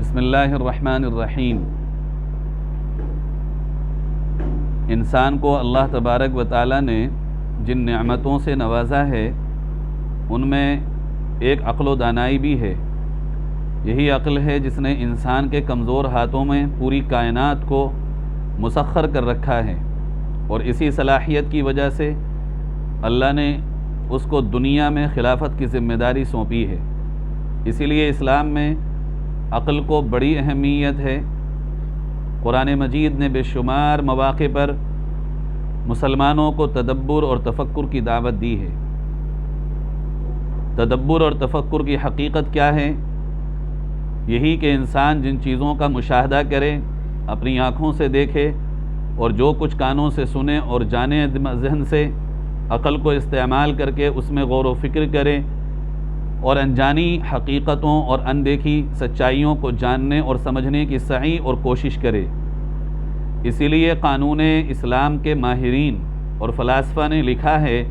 بسم اللہ الرحمن الرحیم۔ انسان کو اللہ تبارک و تعالیٰ نے جن نعمتوں سے نوازا ہے ان میں ایک عقل و دانائی بھی ہے۔ یہی عقل ہے جس نے انسان کے کمزور ہاتھوں میں پوری کائنات کو مسخر کر رکھا ہے، اور اسی صلاحیت کی وجہ سے اللہ نے اس کو دنیا میں خلافت کی ذمہ داری سونپی ہے۔ اسی لیے اسلام میں عقل کو بڑی اہمیت ہے۔ قرآن مجید نے بے شمار مواقع پر مسلمانوں کو تدبر اور تفکر کی دعوت دی ہے۔ تدبر اور تفکر کی حقیقت کیا ہے؟ یہی کہ انسان جن چیزوں کا مشاہدہ کرے، اپنی آنکھوں سے دیکھے، اور جو کچھ کانوں سے سنے اور جانے ذہن سے، عقل کو استعمال کر کے اس میں غور و فکر کرے، اور انجانی حقیقتوں اور اندیکھی سچائیوں کو جاننے اور سمجھنے کی سعی اور کوشش کرے۔ اسی لیے قانون اسلام کے ماہرین اور فلاسفہ نے لکھا ہے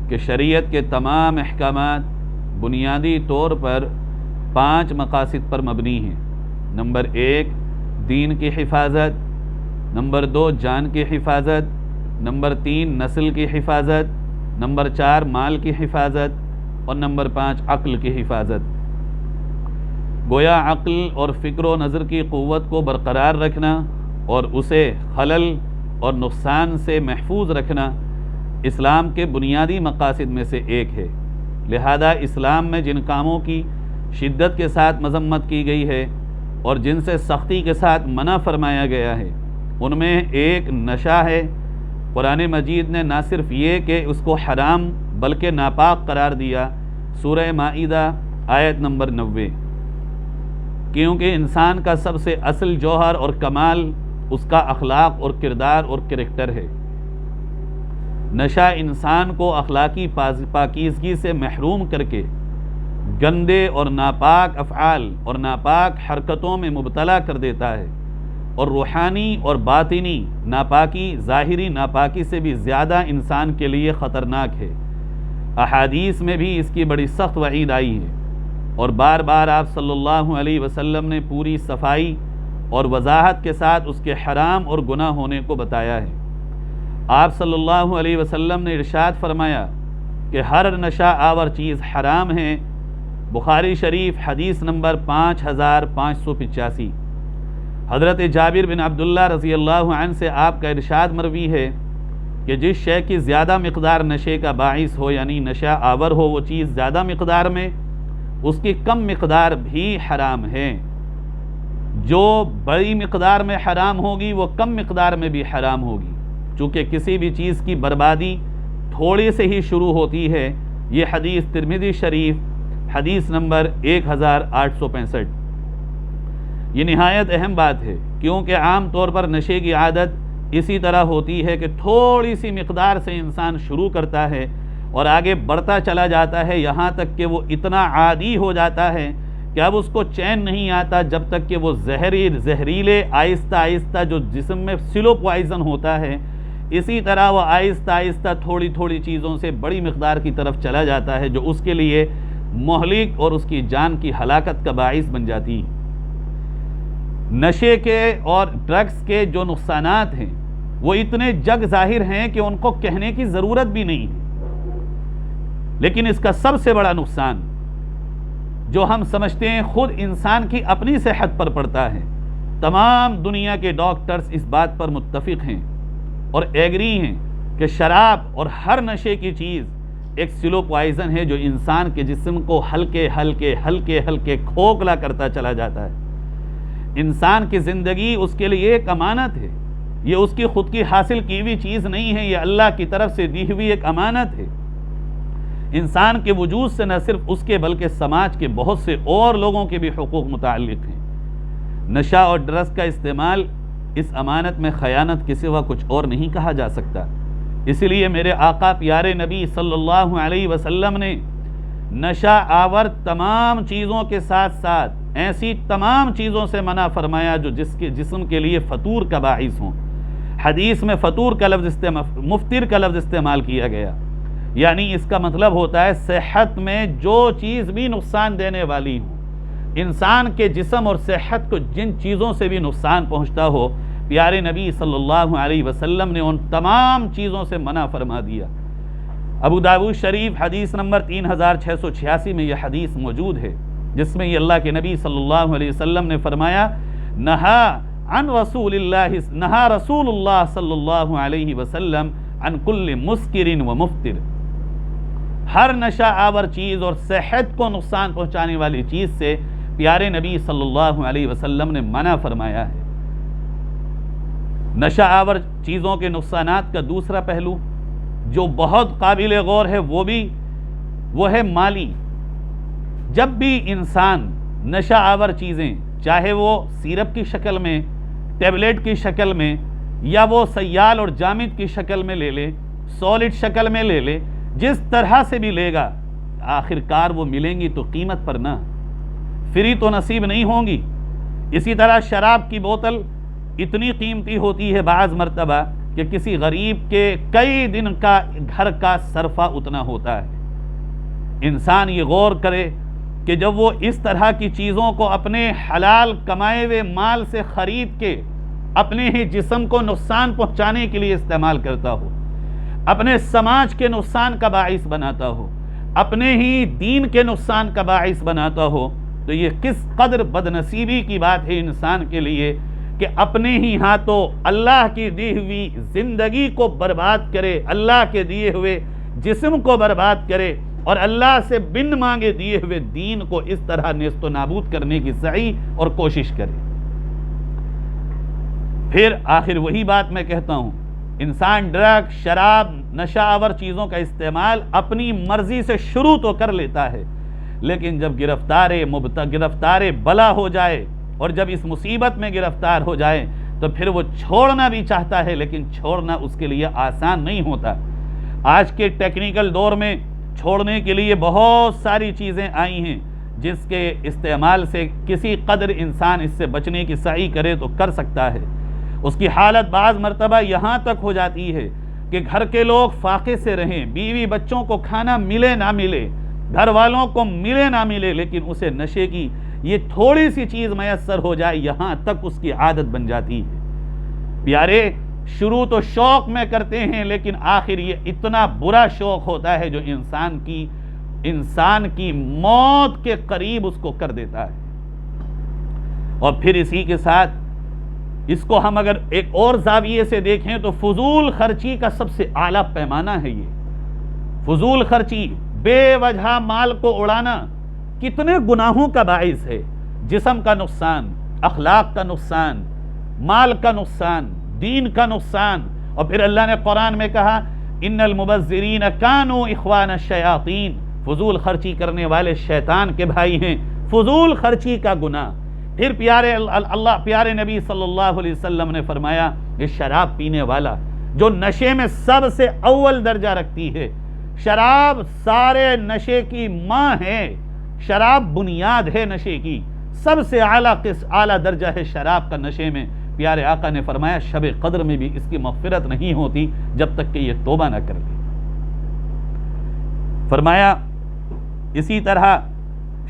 کہ شریعت کے تمام احکامات بنیادی طور پر 5 مقاصد پر مبنی ہیں۔ نمبر 1 دین کی حفاظت، نمبر 2 جان کی حفاظت، نمبر 3 نسل کی حفاظت، نمبر 4 مال کی حفاظت، اور نمبر 5 عقل کی حفاظت۔ گویا عقل اور فکر و نظر کی قوت کو برقرار رکھنا اور اسے خلل اور نقصان سے محفوظ رکھنا اسلام کے بنیادی مقاصد میں سے ایک ہے۔ لہذا اسلام میں جن کاموں کی شدت کے ساتھ مذمت کی گئی ہے اور جن سے سختی کے ساتھ منع فرمایا گیا ہے، ان میں ایک نشہ ہے۔ قرآن مجید نے نہ صرف یہ کہ اس کو حرام بلکہ ناپاک قرار دیا، سورہ مائدہ آیت نمبر 90، کیونکہ انسان کا سب سے اصل جوہر اور کمال اس کا اخلاق اور کردار اور کریکٹر ہے۔ نشہ انسان کو اخلاقی پاکیزگی سے محروم کر کے گندے اور ناپاک افعال اور ناپاک حرکتوں میں مبتلا کر دیتا ہے، اور روحانی اور باطنی ناپاکی ظاہری ناپاکی سے بھی زیادہ انسان کے لیے خطرناک ہے۔ احادیث میں بھی اس کی بڑی سخت وعید آئی ہے، اور بار بار آپ صلی اللہ علیہ وسلم نے پوری صفائی اور وضاحت کے ساتھ اس کے حرام اور گناہ ہونے کو بتایا ہے۔ آپ صلی اللہ علیہ وسلم نے ارشاد فرمایا کہ ہر نشہ آور چیز حرام ہے۔ بخاری شریف حدیث نمبر 5585۔ حضرت جابر بن عبداللہ رضی اللہ عنہ سے آپ کا ارشاد مروی ہے کہ جس شے کی زیادہ مقدار نشے کا باعث ہو، یعنی نشہ آور ہو وہ چیز زیادہ مقدار میں، اس کی کم مقدار بھی حرام ہے۔ جو بڑی مقدار میں حرام ہوگی وہ کم مقدار میں بھی حرام ہوگی، چونکہ کسی بھی چیز کی بربادی تھوڑے سے ہی شروع ہوتی ہے۔ یہ حدیث ترمذی شریف حدیث نمبر 1865۔ یہ نہایت اہم بات ہے، کیونکہ عام طور پر نشے کی عادت اسی طرح ہوتی ہے کہ تھوڑی سی مقدار سے انسان شروع کرتا ہے اور آگے بڑھتا چلا جاتا ہے، یہاں تک کہ وہ اتنا عادی ہو جاتا ہے کہ اب اس کو چین نہیں آتا جب تک کہ وہ زہریلے آہستہ آہستہ جو جسم میں سلو پوائزن ہوتا ہے، اسی طرح وہ آہستہ آہستہ تھوڑی تھوڑی چیزوں سے بڑی مقدار کی طرف چلا جاتا ہے، جو اس کے لیے مہلک اور اس کی جان کی ہلاکت کا باعث بن جاتی ہے۔ نشے کے اور ڈرگز کے جو نقصانات ہیں وہ اتنے جگ ظاہر ہیں کہ ان کو کہنے کی ضرورت بھی نہیں ہے، لیکن اس کا سب سے بڑا نقصان جو ہم سمجھتے ہیں خود انسان کی اپنی صحت پر پڑتا ہے۔ تمام دنیا کے ڈاکٹرز اس بات پر متفق ہیں اور ایگری ہیں کہ شراب اور ہر نشے کی چیز ایک سلو پوائزن ہے جو انسان کے جسم کو ہلکے ہلکے کھوکھلا کرتا چلا جاتا ہے۔ انسان کی زندگی اس کے لیے ایک امانت ہے، یہ اس کی خود کی حاصل کی ہوئی چیز نہیں ہے، یہ اللہ کی طرف سے دی ہوئی ایک امانت ہے۔ انسان کے وجود سے نہ صرف اس کے بلکہ سماج کے بہت سے اور لوگوں کے بھی حقوق متعلق ہیں۔ نشہ اور ڈرگز کا استعمال اس امانت میں خیانت کے سوا کچھ اور نہیں کہا جا سکتا۔ اس لیے میرے آقا پیارے نبی صلی اللہ علیہ وسلم نے نشہ آور تمام چیزوں کے ساتھ ساتھ ایسی تمام چیزوں سے منع فرمایا جو جسم کے لیے فطور کا باعث ہوں۔ حدیث میں فطور کا لفظ مفطر کا لفظ استعمال کیا گیا، یعنی اس کا مطلب ہوتا ہے صحت میں جو چیز بھی نقصان دینے والی ہوں، انسان کے جسم اور صحت کو جن چیزوں سے بھی نقصان پہنچتا ہو، پیارے نبی صلی اللہ علیہ وسلم نے ان تمام چیزوں سے منع فرما دیا۔ ابو داؤد شریف حدیث نمبر 3686 میں یہ حدیث موجود ہے، جس میں یہ اللہ کے نبی صلی اللہ علیہ وسلم نے فرمایا، نہا رسول اللہ صلی اللہ علیہ وسلم عن کل مسکر و مفتر، ہر نشہ آور چیز اور صحت کو نقصان پہنچانے والی چیز سے پیارے نبی صلی اللہ علیہ وسلم نے منع فرمایا ہے۔ نشہ آور چیزوں کے نقصانات کا دوسرا پہلو جو بہت قابل غور ہے وہ ہے مالی۔ جب بھی انسان نشہ آور چیزیں، چاہے وہ سیرپ کی شکل میں، ٹیبلٹ کی شکل میں، یا وہ سیال اور جامد کی شکل میں لے لے، سالڈ شکل میں لے لے، جس طرح سے بھی لے گا، آخر کار وہ ملیں گی تو قیمت پر نہ، فری تو نصیب نہیں ہوں گی۔ اسی طرح شراب کی بوتل اتنی قیمتی ہوتی ہے بعض مرتبہ کہ کسی غریب کے کئی دن کا گھر کا صرفہ اتنا ہوتا ہے۔ انسان یہ غور کرے کہ جب وہ اس طرح کی چیزوں کو اپنے حلال کمائے ہوئے مال سے خرید کے اپنے ہی جسم کو نقصان پہنچانے کے لیے استعمال کرتا ہو، اپنے سماج کے نقصان کا باعث بناتا ہو، اپنے ہی دین کے نقصان کا باعث بناتا ہو، تو یہ کس قدر بدنصیبی کی بات ہے انسان کے لیے کہ اپنے ہی ہاتھوں اللہ کی دی ہوئی زندگی کو برباد کرے، اللہ کے دیے ہوئے جسم کو برباد کرے، اور اللہ سے بن مانگے دیے ہوئے دین کو اس طرح نیست و نابود کرنے کی سعی اور کوشش کرے۔ پھر آخر وہی بات میں کہتا ہوں، انسان ڈرگ، شراب، نشہ آور چیزوں کا استعمال اپنی مرضی سے شروع تو کر لیتا ہے، لیکن جب گرفتار بلا ہو جائے اور جب اس مصیبت میں گرفتار ہو جائے تو پھر وہ چھوڑنا بھی چاہتا ہے، لیکن چھوڑنا اس کے لیے آسان نہیں ہوتا۔ آج کے ٹیکنیکل دور میں چھوڑنے کے لیے بہت ساری چیزیں آئی ہیں، جس کے استعمال سے کسی قدر انسان اس سے بچنے کی سعی کرے تو کر سکتا ہے۔ اس کی حالت بعض مرتبہ یہاں تک ہو جاتی ہے کہ گھر کے لوگ فاقے سے رہیں، بیوی بچوں کو کھانا ملے نہ ملے، گھر والوں کو ملے نہ ملے، لیکن اسے نشے کی یہ تھوڑی سی چیز میسر ہو جائے، یہاں تک اس کی عادت بن جاتی ہے۔ پیارے، شروع تو شوق میں کرتے ہیں، لیکن آخر یہ اتنا برا شوق ہوتا ہے جو انسان کی موت کے قریب اس کو کر دیتا ہے۔ اور پھر اسی کے ساتھ اس کو ہم اگر ایک اور زاویے سے دیکھیں تو فضول خرچی کا سب سے اعلیٰ پیمانہ ہے یہ۔ فضول خرچی، بے وجہ مال کو اڑانا کتنے گناہوں کا باعث ہے۔ جسم کا نقصان، اخلاق کا نقصان، مال کا نقصان، دین کا نقصان۔ اور پھر اللہ نے قرآن میں کہا، ان المبذرین کانوا اخوان الشیاطین، فضول خرچی کرنے والے شیطان کے بھائی ہیں۔ فضول خرچی کا گناہ۔ پھر پیارے نبی صلی اللہ علیہ وسلم نے فرمایا، یہ شراب پینے والا جو نشے میں سب سے اول درجہ رکھتی ہے، شراب سارے نشے کی ماں ہے، شراب بنیاد ہے نشے کی، سب سے اعلیٰ درجہ ہے شراب کا نشے میں۔ پیارے آقا نے فرمایا شب قدر میں بھی اس کی مغفرت نہیں ہوتی جب تک کہ یہ توبہ نہ کر لے۔ فرمایا اسی طرح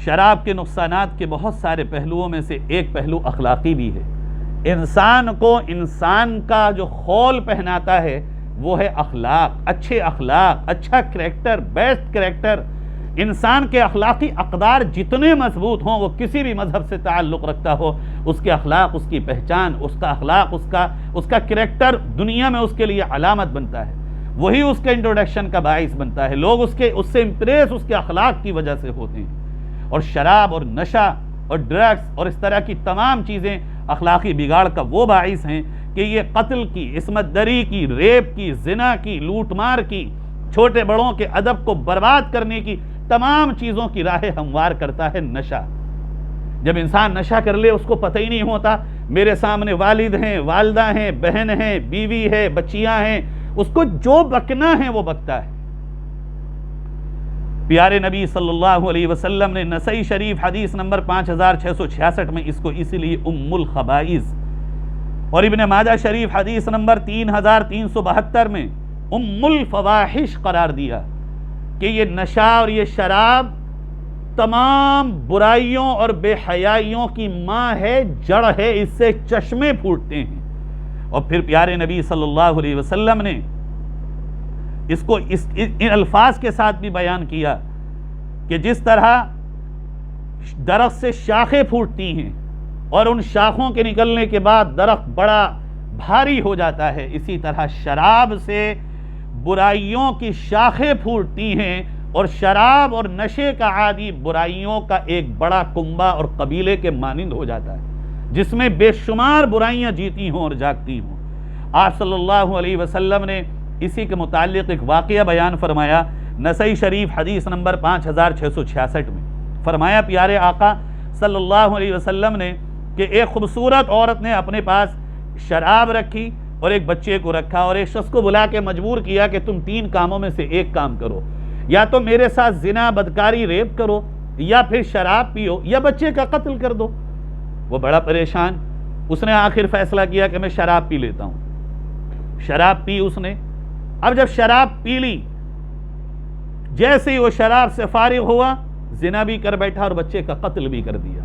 شراب کے نقصانات کے بہت سارے پہلوؤں میں سے ایک پہلو اخلاقی بھی ہے۔ انسان کو انسان کا جو خول پہناتا ہے وہ ہے اخلاق، اچھے اخلاق، اچھا کریکٹر، بیسٹ کریکٹر۔ انسان کے اخلاقی اقدار جتنے مضبوط ہوں، وہ کسی بھی مذہب سے تعلق رکھتا ہو، اس کے اخلاق، اس کی پہچان، اس کا اخلاق، اس کا کریکٹر دنیا میں اس کے لیے علامت بنتا ہے، وہی اس کے انٹروڈکشن کا باعث بنتا ہے۔ لوگ اس سے امپریس اس کے اخلاق کی وجہ سے ہوتے ہیں۔ اور شراب اور نشہ اور ڈرگس اور اس طرح کی تمام چیزیں اخلاقی بگاڑ کا وہ باعث ہیں کہ یہ قتل کی، عصمت دری کی، ریپ کی، زنا کی، لوٹ مار کی، چھوٹے بڑوں کے ادب کو برباد کرنے کی تمام چیزوں کی راہ ہموار کرتا ہے نشہ۔ جب انسان نشہ کر لے اس کو پتہ ہی نہیں ہوتا، میرے سامنے والد ہیں، والدہ ہیں، بہن ہیں، بیوی ہے، بچیاں ہیں، اس کو جو بکنا ہے وہ بکتا ہے۔ پیارے نبی صلی اللہ علیہ وسلم نے نسائی شریف حدیث نمبر 5666 میں اس کو اسی لیے ام الخبائث، اور ابن ماجہ شریف حدیث نمبر 3372 میں ام الفواحش قرار دیا کہ یہ نشہ اور یہ شراب تمام برائیوں اور بے حیائیوں کی ماں ہے، جڑ ہے، اس سے چشمے پھوٹتے ہیں۔ اور پھر پیارے نبی صلی اللہ علیہ وسلم نے اس کو ان الفاظ کے ساتھ بھی بیان کیا کہ جس طرح درخت سے شاخیں پھوٹتی ہیں اور ان شاخوں کے نکلنے کے بعد درخت بڑا بھاری ہو جاتا ہے، اسی طرح شراب سے برائیوں کی شاخیں پھوٹتی ہیں، اور شراب اور نشے کا عادی برائیوں کا ایک بڑا کنبہ اور قبیلے کے مانند ہو جاتا ہے، جس میں بے شمار برائیاں جیتی ہوں اور جاگتی ہوں۔ آپ صلی اللہ علیہ وسلم نے اسی کے متعلق ایک واقعہ بیان فرمایا، نسائی شریف حدیث نمبر 5666 میں فرمایا پیارے آقا صلی اللہ علیہ وسلم نے کہ ایک خوبصورت عورت نے اپنے پاس شراب رکھی اور ایک بچے کو رکھا، اور ایک شخص کو بلا کے مجبور کیا کہ تم 3 کاموں میں سے ایک کام کرو، یا تو میرے ساتھ زنا، بدکاری، ریپ کرو، یا پھر شراب پیو، یا بچے کا قتل کر دو۔ وہ بڑا پریشان، اس نے آخر فیصلہ کیا کہ میں شراب پی لیتا ہوں۔ شراب پی اس نے۔ اب جب شراب پی لی، جیسے ہی وہ شراب سے فارغ ہوا، زنا بھی کر بیٹھا اور بچے کا قتل بھی کر دیا۔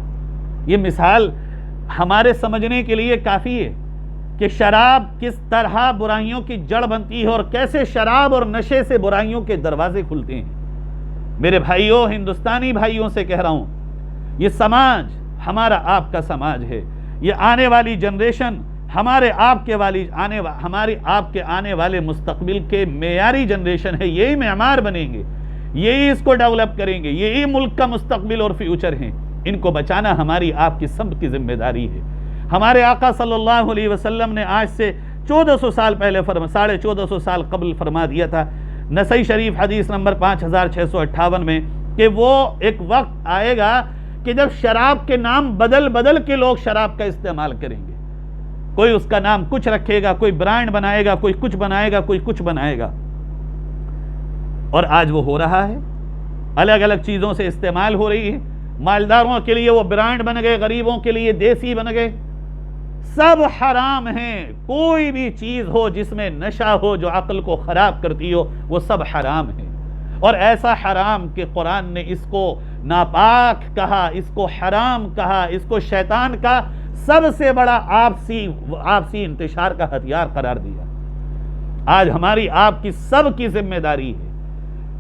یہ مثال ہمارے سمجھنے کے لیے کافی ہے کہ شراب کس طرح برائیوں کی جڑ بنتی ہے اور کیسے شراب اور نشے سے برائیوں کے دروازے کھلتے ہیں۔ میرے بھائیوں، ہندوستانی بھائیوں سے کہہ رہا ہوں، یہ سماج ہمارا آپ کا سماج ہے، یہ آنے والی جنریشن ہمارے آپ کے آنے والے مستقبل کے معیاری جنریشن ہے، یہی معمار بنیں گے، یہی اس کو ڈیولپ کریں گے، یہی ملک کا مستقبل اور فیوچر ہیں۔ ان کو بچانا ہماری آپ کی سب کی ذمہ داری ہے۔ ہمارے آقا صلی اللہ علیہ وسلم نے آج سے 1400 سال پہلے 1450 سال قبل فرما دیا تھا، نسائی شریف حدیث نمبر 5658 میں، کہ وہ ایک وقت آئے گا کہ جب شراب کے نام بدل کے لوگ شراب کا استعمال کریں گے۔ کوئی اس کا نام کچھ رکھے گا، کوئی برانڈ بنائے گا، کوئی کچھ بنائے گا، کوئی کچھ بنائے گا، اور آج وہ ہو رہا ہے۔ الگ الگ چیزوں سے استعمال ہو رہی ہے۔ مالداروں کے لیے وہ برانڈ بن گئے، غریبوں کے لیے دیسی بن گئے۔ سب حرام ہیں، کوئی بھی چیز ہو جس میں نشہ ہو جو عقل کو خراب کرتی ہو، وہ سب حرام ہے، اور ایسا حرام کہ قرآن نے اس کو ناپاک کہا، اس کو حرام کہا، اس کو شیطان کا سب سے بڑا آپسی انتشار کا ہتھیار قرار دیا۔ آج ہماری آپ کی سب کی ذمہ داری ہے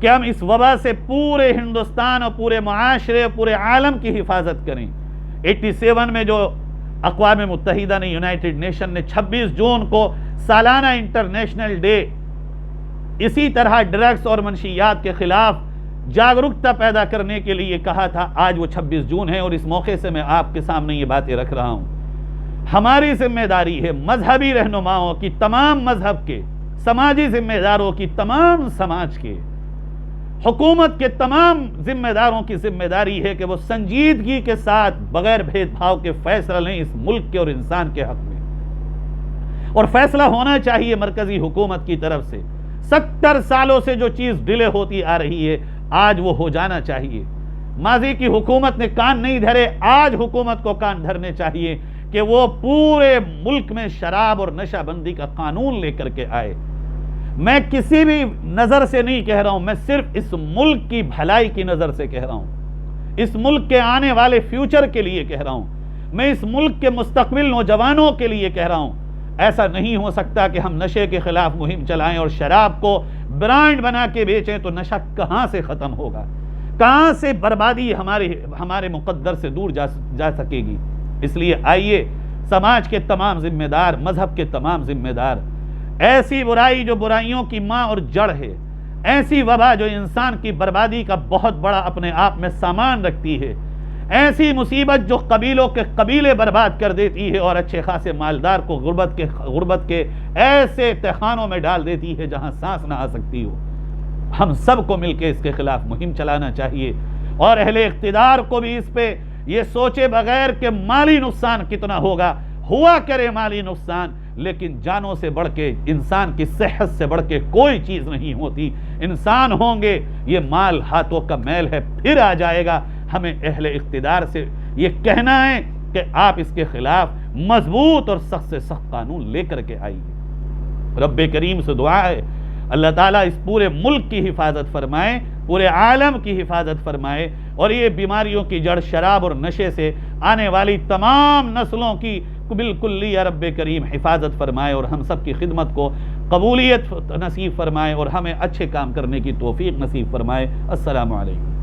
کہ ہم اس وبا سے پورے ہندوستان اور پورے معاشرے اور پورے عالم کی حفاظت کریں۔ 87 میں جو اقوام متحدہ نے، یونائٹڈ نیشن نے 26 جون کو سالانہ انٹرنیشنل ڈے اسی طرح ڈرگز اور منشیات کے خلاف جاگرکتا پیدا کرنے کے لیے کہا تھا، آج وہ 26 جون ہے، اور اس موقع سے میں آپ کے سامنے یہ باتیں رکھ رہا ہوں۔ ہماری ذمہ داری ہے، مذہبی رہنماؤں کی، تمام مذہب کے، سماجی ذمہ داروں کی، تمام سماج کے، حکومت کے تمام ذمہ داروں کی ذمہ داری ہے کہ وہ سنجیدگی کے ساتھ بغیر بھید بھاؤ کے فیصلہ لیں اس ملک کے اور انسان کے حق میں، اور فیصلہ ہونا چاہیے مرکزی حکومت کی طرف سے۔ 70 سالوں سے جو چیز ڈیلے ہوتی آ رہی ہے، آج وہ ہو جانا چاہیے۔ ماضی کی حکومت نے کان نہیں دھرے، آج حکومت کو کان دھرنے چاہیے کہ وہ پورے ملک میں شراب اور نشہ بندی کا قانون لے کر کے آئے۔ میں کسی بھی نظر سے نہیں کہہ رہا ہوں، میں صرف اس ملک کی بھلائی کی نظر سے کہہ رہا ہوں، اس ملک کے آنے والے فیوچر کے لیے کہہ رہا ہوں، میں اس ملک کے مستقبل نوجوانوں کے لیے کہہ رہا ہوں۔ ایسا نہیں ہو سکتا کہ ہم نشے کے خلاف مہم چلائیں اور شراب کو برانڈ بنا کے بیچیں، تو نشہ کہاں سے ختم ہوگا، کہاں سے بربادی ہمارے مقدر سے دور جا سکے گی۔ اس لیے آئیے سماج کے تمام ذمہ دار، مذہب کے تمام ذمہ دار، ایسی برائی جو برائیوں کی ماں اور جڑ ہے، ایسی وبا جو انسان کی بربادی کا بہت بڑا اپنے آپ میں سامان رکھتی ہے، ایسی مصیبت جو قبیلوں کے قبیلے برباد کر دیتی ہے اور اچھے خاصے مالدار کو غربت کے ایسے تہخانوں میں ڈال دیتی ہے جہاں سانس نہ آ سکتی ہو۔ ہم سب کو مل کے اس کے خلاف مہم چلانا چاہیے، اور اہل اقتدار کو بھی اس پہ یہ سوچے بغیر کہ مالی نقصان کتنا ہوگا، ہوا کرے مالی نقصان، لیکن جانوں سے بڑھ کے، انسان کی صحت سے بڑھ کے کوئی چیز نہیں ہوتی۔ انسان ہوں گے، یہ مال ہاتھوں کا میل ہے، پھر آ جائے گا۔ ہمیں اہل اقتدار سے یہ کہنا ہے کہ آپ اس کے خلاف مضبوط اور سخت سے سخت قانون لے کر کے آئیے۔ رب کریم سے دعا ہے اللہ تعالیٰ اس پورے ملک کی حفاظت فرمائے، پورے عالم کی حفاظت فرمائے، اور یہ بیماریوں کی جڑ شراب اور نشے سے آنے والی تمام نسلوں کی بالکل یا رب کریم حفاظت فرمائے، اور ہم سب کی خدمت کو قبولیت نصیب فرمائے، اور ہمیں اچھے کام کرنے کی توفیق نصیب فرمائے۔ السلام علیکم۔